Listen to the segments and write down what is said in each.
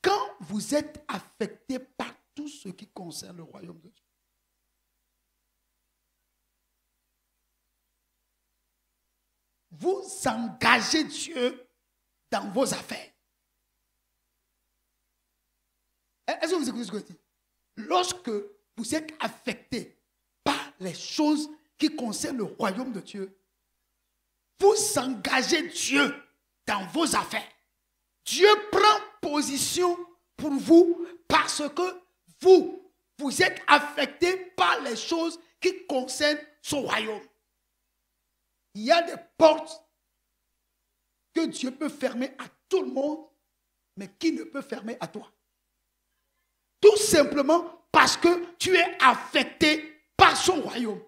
quand vous êtes affecté par tout ce qui concerne le royaume de Dieu, vous engagez Dieu dans vos affaires. Est-ce que vous écoutez ce que je dis? Lorsque vous êtes affecté par les choses qui concernent le royaume de Dieu, vous engagez Dieu dans vos affaires. Dieu prend position pour vous parce que vous êtes affecté par les choses qui concernent son royaume. Il y a des portes que Dieu peut fermer à tout le monde, mais qui ne peut fermer à toi. Tout simplement parce que tu es affecté par son royaume.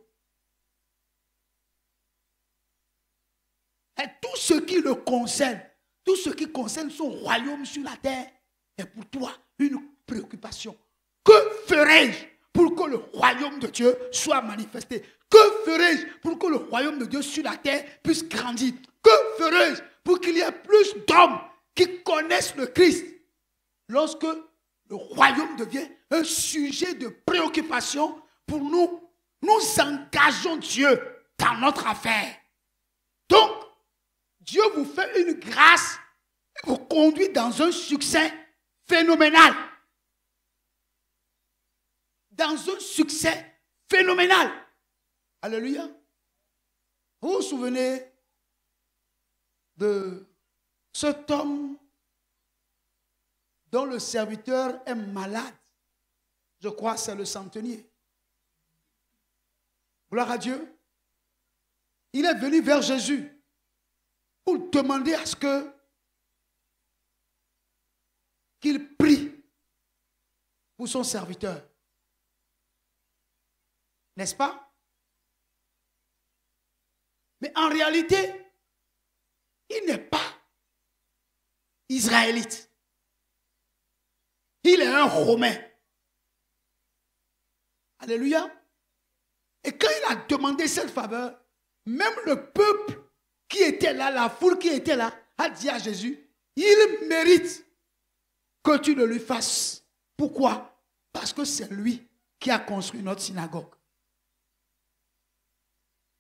Et tout ce qui le concerne, tout ce qui concerne son royaume sur la terre, est pour toi une préoccupation. Que ferai-je pour que le royaume de Dieu soit manifesté? Que ferai-je pour que le royaume de Dieu sur la terre puisse grandir? Que ferai-je pour qu'il y ait plus d'hommes qui connaissent le Christ? Lorsque le royaume devient un sujet de préoccupation pour nous, nous engageons Dieu dans notre affaire. Donc, Dieu vous fait une grâce et vous conduit dans un succès phénoménal. Dans un succès phénoménal. Alléluia. Vous vous souvenez de cet homme dont le serviteur est malade? Je crois que c'est le centenier. Gloire à Dieu. Il est venu vers Jésus pour demander à ce qu'il prie pour son serviteur. N'est-ce pas? Mais en réalité, il n'est pas israélite. Il est un Romain. Alléluia. Et quand il a demandé cette faveur, même le peuple qui était là, la foule qui était là, a dit à Jésus, il mérite que tu le lui fasses. Pourquoi? Parce que c'est lui qui a construit notre synagogue.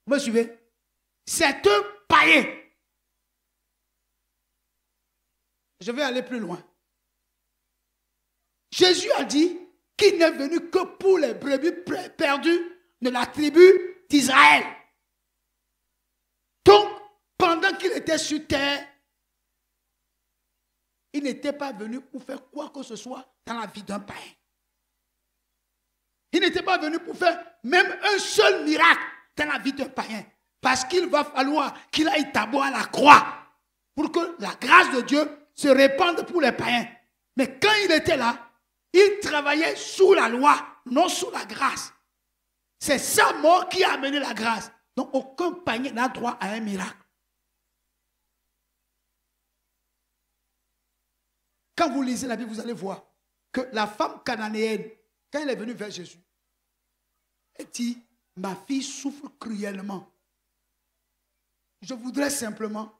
Vous me suivez? C'est un païen. Je vais aller plus loin. Jésus a dit qu'il n'est venu que pour les brebis perdues de la tribu d'Israël. Donc, pendant qu'il était sur terre, il n'était pas venu pour faire quoi que ce soit dans la vie d'un païen. Il n'était pas venu pour faire même un seul miracle dans la vie d'un païen. Parce qu'il va falloir qu'il aille d'abord à la croix pour que la grâce de Dieu se répande pour les païens. Mais quand il était là, il travaillait sous la loi, non sous la grâce. C'est sa mort qui a amené la grâce. Donc aucun païen n'a droit à un miracle. Quand vous lisez la Bible, vous allez voir que la femme cananéenne, quand elle est venue vers Jésus, elle dit, ma fille souffre cruellement. Je voudrais simplement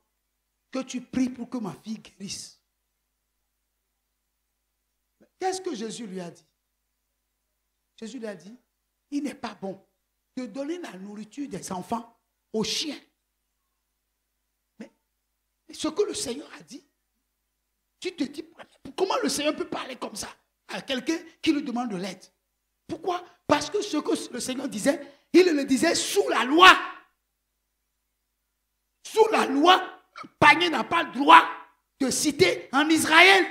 que tu pries pour que ma fille guérisse. Qu'est-ce que Jésus lui a dit? Jésus lui a dit, il n'est pas bon de donner la nourriture des enfants aux chiens. Mais ce que le Seigneur a dit, tu te dis, comment le Seigneur peut parler comme ça à quelqu'un qui lui demande de l'aide? Pourquoi? Parce que ce que le Seigneur disait, il le disait sous la loi. Sous la loi, un païen n'a pas le droit de citer en Israël.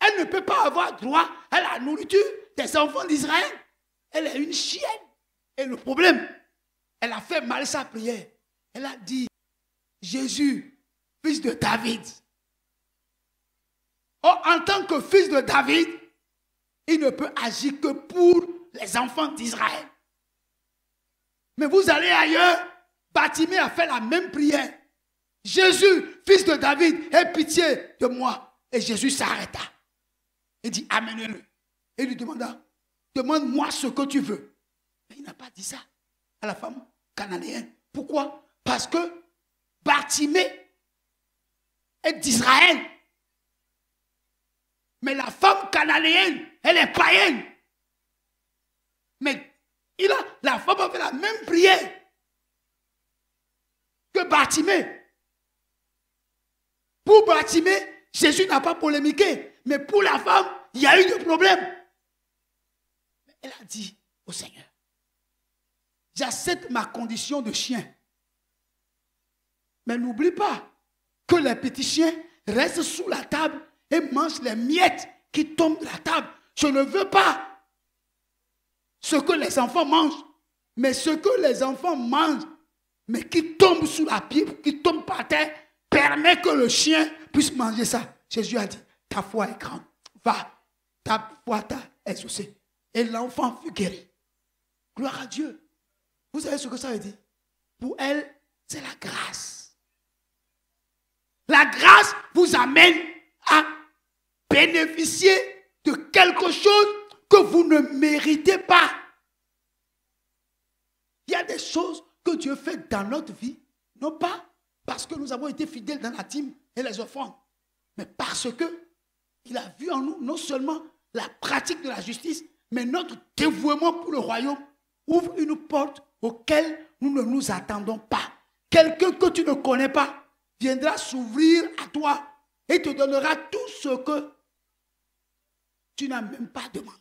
Elle ne peut pas avoir droit à la nourriture des enfants d'Israël. Elle est une chienne. Et le problème, elle a fait mal sa prière. Elle a dit, Jésus, fils de David. Or, en tant que fils de David, il ne peut agir que pour les enfants d'Israël. Mais vous allez ailleurs, Bartimée a fait la même prière. Jésus, fils de David, aie pitié de moi. Et Jésus s'arrêta. Il dit, amenez-le. Et il lui demanda, demande-moi ce que tu veux. Mais il n'a pas dit ça à la femme cananéenne. Pourquoi? Parce que Bartimée est d'Israël. Mais la femme cananéenne, elle est païenne. Mais la femme a fait la même prière que Bartimée. Pour Bartimée, Jésus n'a pas polémiqué. Mais pour la femme, il y a eu des problèmes. Elle a dit au Seigneur, j'accepte ma condition de chien. Mais n'oublie pas que les petits chiens restent sous la table et mangent les miettes qui tombent de la table. Je ne veux pas ce que les enfants mangent, mais ce que les enfants mangent, mais qui tombe sous la pied, qui tombe par terre, permet que le chien puisse manger ça. Jésus a dit, ta foi est grande. Va, ta foi t'a exaucé. Et l'enfant fut guéri. Gloire à Dieu. Vous savez ce que ça veut dire? Pour elle, c'est la grâce. La grâce vous amène à bénéficier de quelque chose que vous ne méritez pas. Il y a des choses que Dieu fait dans notre vie, non pas parce que nous avons été fidèles dans la dîme et les offrandes, mais parce qu'il a vu en nous non seulement la pratique de la justice, mais notre dévouement pour le royaume ouvre une porte auquel nous ne nous attendons pas. Quelqu'un que tu ne connais pas viendra s'ouvrir à toi et te donnera tout ce que tu n'as même pas demandé.